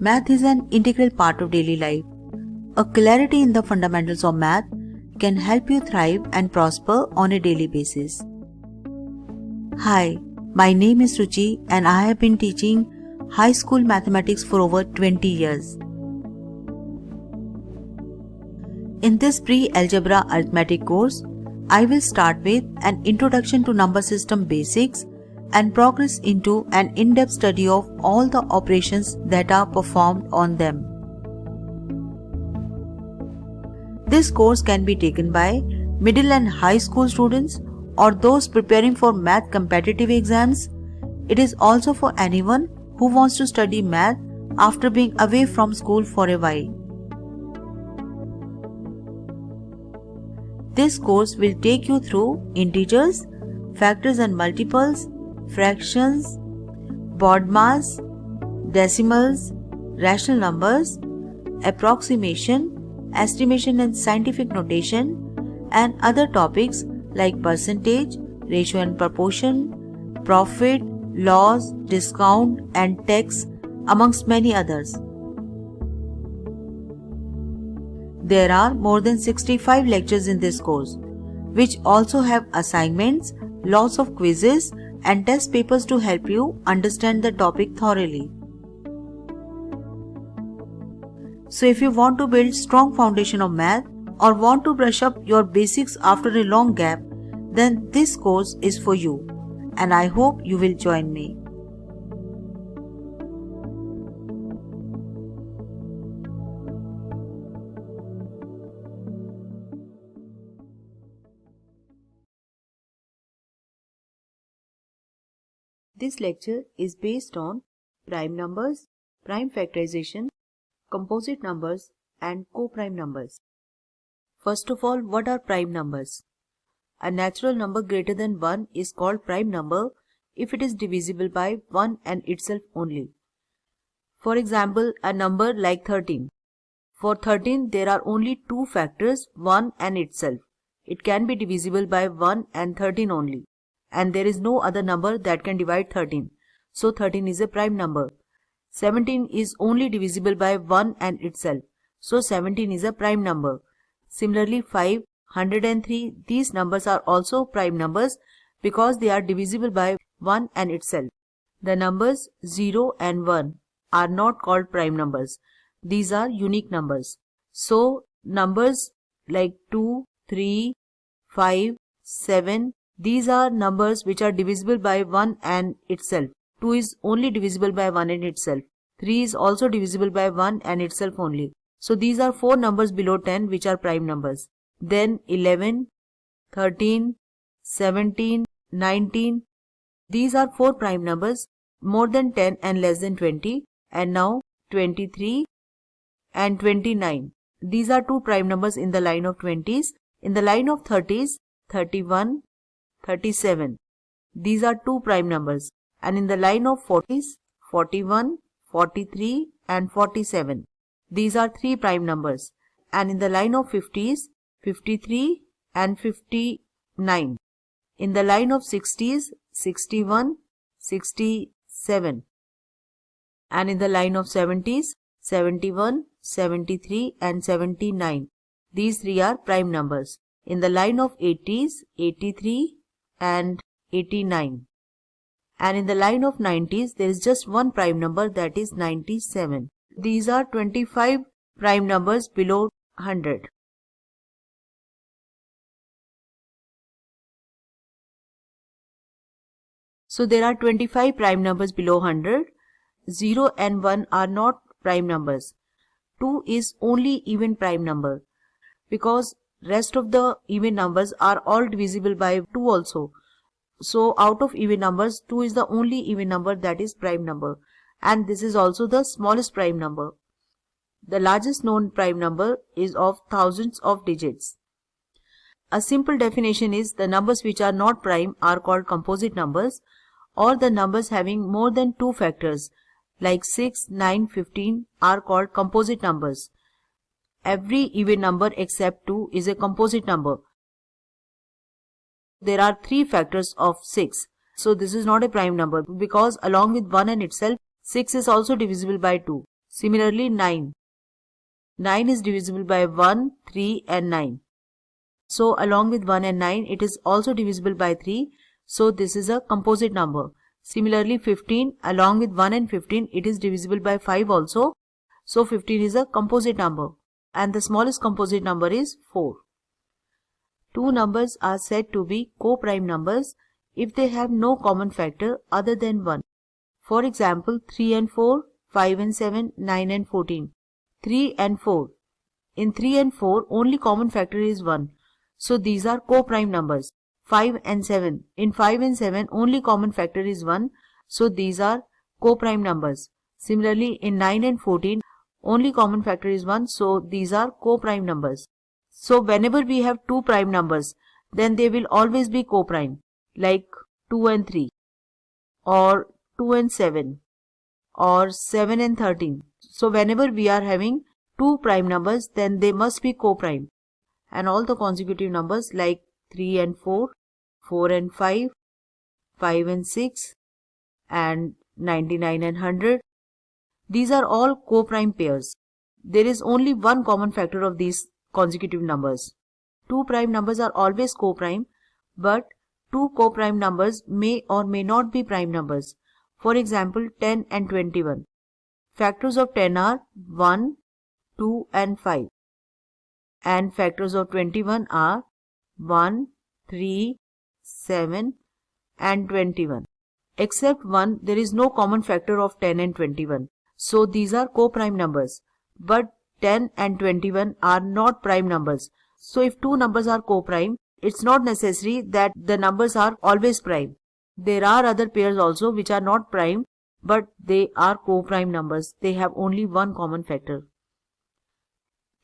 Math is an integral part of daily life. A clarity in the fundamentals of math can help you thrive and prosper on a daily basis. Hi, my name is Ruchi and I have been teaching high school mathematics for over 20 years. In this pre-algebra arithmetic course, I will start with an introduction to number system basics and progress into an in-depth study of all the operations that are performed on them. This course can be taken by middle and high school students or those preparing for math competitive exams. It is also for anyone who wants to study math after being away from school for a while. This course will take you through integers, factors and multiples, fractions, BODMAS, decimals, rational numbers, approximation, estimation and scientific notation, and other topics like percentage, ratio and proportion, profit, loss, discount, and tax, amongst many others. There are more than 65 lectures in this course, which also have assignments, lots of quizzes, and test papers to help you understand the topic thoroughly. So if you want to build strong foundation of math or want to brush up your basics after a long gap, then this course is for you, and I hope you will join me. This lecture is based on prime numbers, prime factorization, composite numbers, and co-prime numbers. First of all, what are prime numbers? A natural number greater than 1 is called prime number if it is divisible by 1 and itself only. For example, a number like 13. For 13, there are only two factors, 1 and itself. It can be divisible by 1 and 13 only. And there is no other number that can divide 13. So 13 is a prime number. 17 is only divisible by 1 and itself. So 17 is a prime number. Similarly, 5, 103, these numbers are also prime numbers because they are divisible by 1 and itself. The numbers 0 and 1 are not called prime numbers. These are unique numbers. So numbers like 2, 3, 5, 7, these are numbers which are divisible by 1 and itself. 2 is only divisible by 1 and itself. 3 is also divisible by 1 and itself only. So these are 4 numbers below 10 which are prime numbers. Then 11, 13, 17, 19. These are 4 prime numbers more than 10 and less than 20. And now 23 and 29. These are 2 prime numbers in the line of 20s. In the line of 30s, 31, 37. These are 2 prime numbers. And in the line of 40s, 41, 43 and 47. These are 3 prime numbers. And in the line of 50s, 53 and 59. In the line of 60s, 61, 67. And in the line of 70s, 71, 73 and 79. These 3 are prime numbers. In the line of 80s, 83 and 89. And in the line of 90s, there is just one prime number, that is 97. These are 25 prime numbers below 100. So there are 25 prime numbers below 100. 0 and 1 are not prime numbers. 2 is only even prime number because rest of the even numbers are all divisible by 2 also. So out of even numbers, 2 is the only even number that is prime number, and this is also the smallest prime number. The largest known prime number is of thousands of digits. A simple definition is the numbers which are not prime are called composite numbers, or the numbers having more than 2 factors like 6, 9, 15 are called composite numbers. Every even number except 2 is a composite number. There are 3 factors of 6. So this is not a prime number because along with 1 and itself, 6 is also divisible by 2. Similarly, 9. 9 is divisible by 1, 3 and 9. So along with 1 and 9, it is also divisible by 3. So this is a composite number. Similarly, 15, along with 1 and 15, it is divisible by 5 also. So 15 is a composite number. And the smallest composite number is 4. Two numbers are said to be co-prime numbers if they have no common factor other than 1. For example, 3 and 4, 5 and 7, 9 and 14. 3 and 4. In 3 and 4, only common factor is 1. So these are co-prime numbers. 5 and 7. In 5 and 7, only common factor is 1. So these are co-prime numbers. Similarly, in 9 and 14, only common factor is 1. So these are co-prime numbers. So whenever we have two prime numbers, then they will always be co-prime, like 2 and 3, or 2 and 7, or 7 and 13. So whenever we are having two prime numbers, then they must be co-prime. And all the consecutive numbers like 3 and 4, 4 and 5, 5 and 6, and 99 and 100. These are all co-prime pairs. There is only one common factor of these consecutive numbers. Two prime numbers are always co-prime, but two co-prime numbers may or may not be prime numbers. For example, 10 and 21. Factors of 10 are 1, 2 and 5. And factors of 21 are 1, 3, 7 and 21. Except 1, there is no common factor of 10 and 21. So these are co-prime numbers. But 10 and 21 are not prime numbers. So if two numbers are co-prime, it's not necessary that the numbers are always prime. There are other pairs also which are not prime, but they are co-prime numbers. They have only one common factor.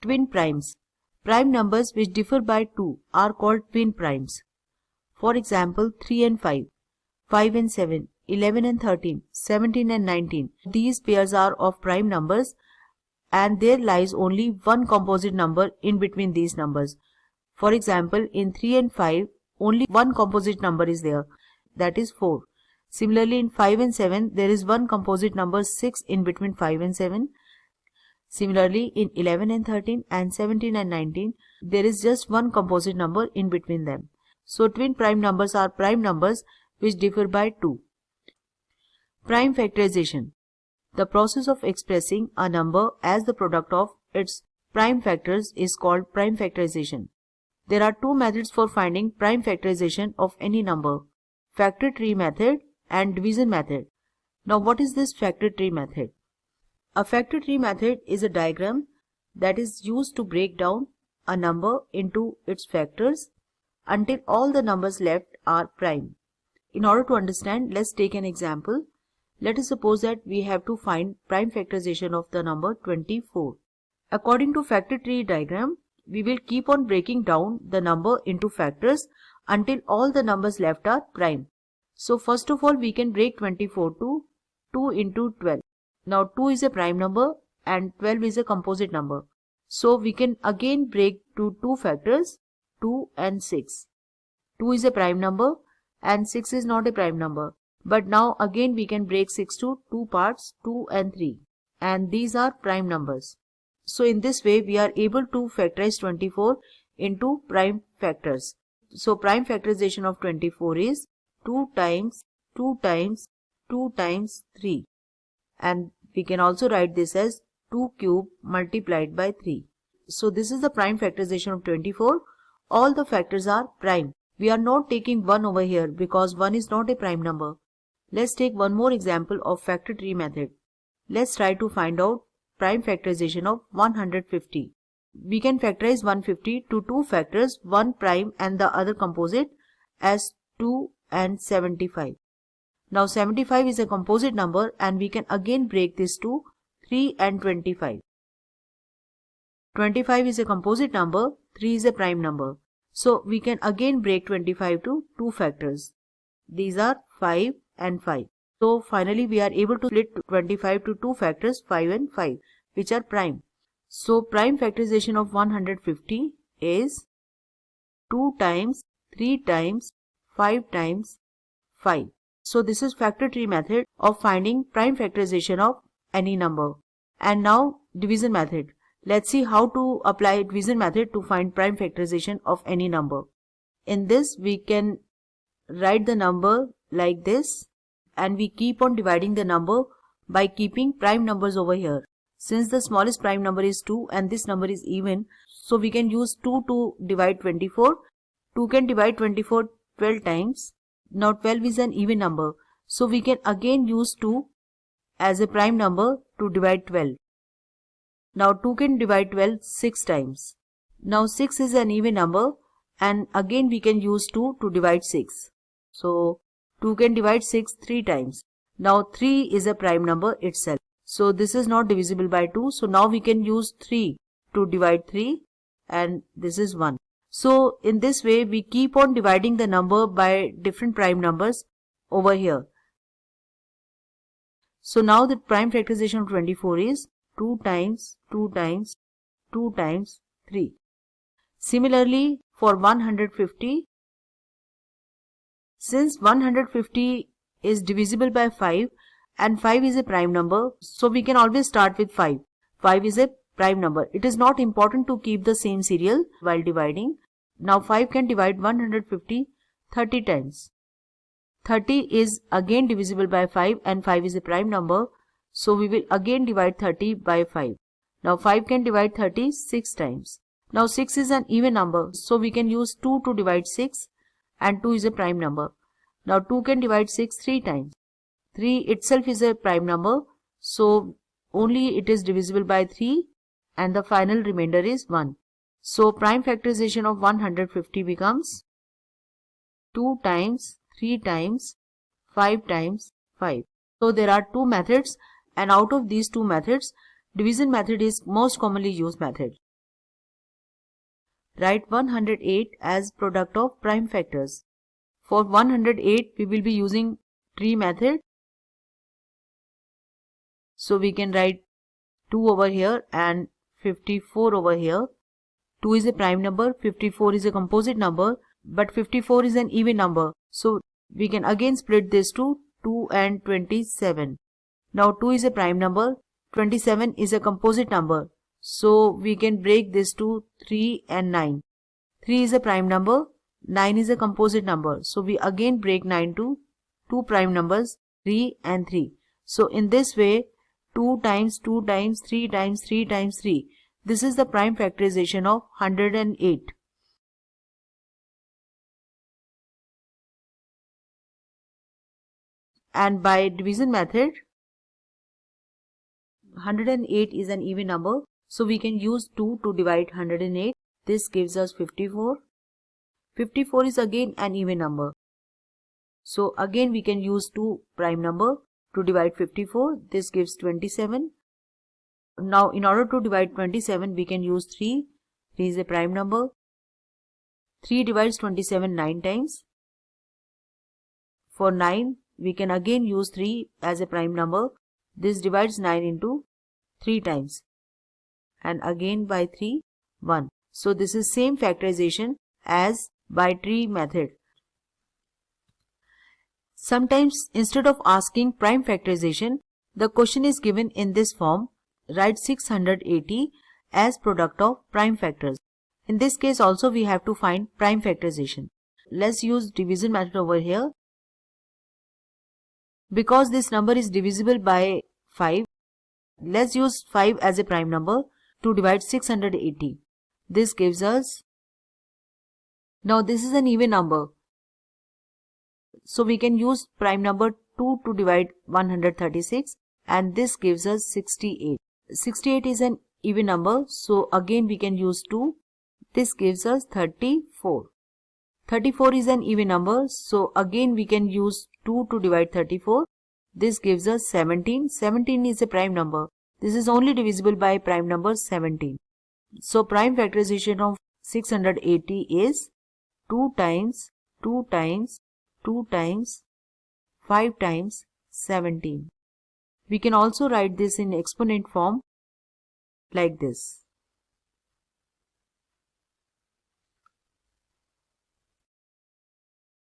Twin primes. Prime numbers which differ by 2 are called twin primes. For example, 3 and 5, 5 and 7, 11 and 13, 17 and 19. These pairs are of prime numbers, and there lies only one composite number in between these numbers. For example, in 3 and 5, only one composite number is there, that is 4. Similarly, in 5 and 7, there is one composite number 6 in between 5 and 7. Similarly, in 11 and 13 and 17 and 19, there is just one composite number in between them. So, twin prime numbers are prime numbers which differ by 2. Prime factorization. The process of expressing a number as the product of its prime factors is called prime factorization. There are two methods for finding prime factorization of any number: factor tree method and division method. Now, what is this factor tree method? A factor tree method is a diagram that is used to break down a number into its factors until all the numbers left are prime. In order to understand, let's take an example. Let us suppose that we have to find prime factorization of the number 24. According to factor tree diagram, we will keep on breaking down the number into factors until all the numbers left are prime. So first of all, we can break 24 to 2 into 12. Now 2 is a prime number and 12 is a composite number. So we can again break to two factors, 2 and 6. 2 is a prime number and 6 is not a prime number. But now again we can break 6 to two parts, 2 and 3. And these are prime numbers. So in this way we are able to factorize 24 into prime factors. So prime factorization of 24 is 2 times 2 times 2 times 3. And we can also write this as 2 cube multiplied by 3. So this is the prime factorization of 24. All the factors are prime. We are not taking 1 over here because 1 is not a prime number. Let's take one more example of factor tree method. Let's try to find out prime factorization of 150. We can factorize 150 to two factors, one prime and the other composite, as 2 and 75. Now 75 is a composite number and we can again break this to 3 and 25. 25 is a composite number, 3 is a prime number. So we can again break 25 to two factors. These are 5 and 5. So finally we are able to split 25 to two factors, 5 and 5, which are prime. So prime factorization of 150 is 2 times 3 times 5 times 5. So this is factor tree method of finding prime factorization of any number. And now division method. Let's see how to apply division method to find prime factorization of any number. In this we can write the number like this, and we keep on dividing the number by keeping prime numbers over here. Since the smallest prime number is 2 and this number is even, so we can use 2 to divide 24. 2 can divide 24 12 times. Now 12 is an even number, so we can again use 2 as a prime number to divide 12. Now 2 can divide 12 6 times. Now 6 is an even number, and again we can use 2 to divide 6. So 2 can divide 6 3 times. Now 3 is a prime number itself. So this is not divisible by 2. So now we can use 3 to divide 3, and this is 1. So in this way we keep on dividing the number by different prime numbers over here. So now the prime factorization of 24 is 2 times 2 times 2 times 3. Similarly for 150, since 150 is divisible by 5 and 5 is a prime number, so we can always start with 5. 5 is a prime number. It is not important to keep the same serial while dividing. Now 5 can divide 150 30 times. 30 is again divisible by 5 and 5 is a prime number, so we will again divide 30 by 5. Now 5 can divide 30 6 times. Now 6 is an even number, so we can use 2 to divide 6, and 2 is a prime number. Now 2 can divide 6 3 times. 3 itself is a prime number, so only it is divisible by 3 and the final remainder is 1. So prime factorization of 150 becomes 2 times 3 times 5 times 5. So there are two methods, and out of these two methods, division method is most commonly used method. Write 108 as product of prime factors. For 108 we will be using tree method. So we can write 2 over here and 54 over here. 2 is a prime number, 54 is a composite number, but 54 is an even number. So we can again split this to 2 and 27. Now 2 is a prime number, 27 is a composite number. So we can break this to 3 and 9. 3 is a prime number, 9 is a composite number. So we again break 9 to 2 prime numbers, 3 and 3. So in this way, 2 times 2 times 3 times 3 times 3. This is the prime factorization of 108. And by division method, 108 is an even number, so we can use 2 to divide 108. This gives us 54. 54 is again an even number, so again we can use 2 prime number to divide 54. This gives 27. Now in order to divide 27 we can use 3. 3 is a prime number. 3 divides 27 9 times. For 9 we can again use 3 as a prime number. This divides 9 into 3 times, and again by 3 1. So this is same factorization as by tree method. Sometimes instead of asking prime factorization, the question is given in this form: write 680 as product of prime factors. In this case also we have to find prime factorization. Let's use division method over here. Because this number is divisible by 5, let's use 5 as a prime number to divide 680. This gives us, now this is an even number, so we can use prime number 2 to divide 136, and this gives us 68. 68 is an even number, so again we can use 2. This gives us 34. 34 is an even number, so again we can use 2 to divide 34. This gives us 17. 17 is a prime number. This is only divisible by prime number 17. So prime factorization of 680 is 2 times 2 times 2 times 5 times 17. We can also write this in exponent form like this.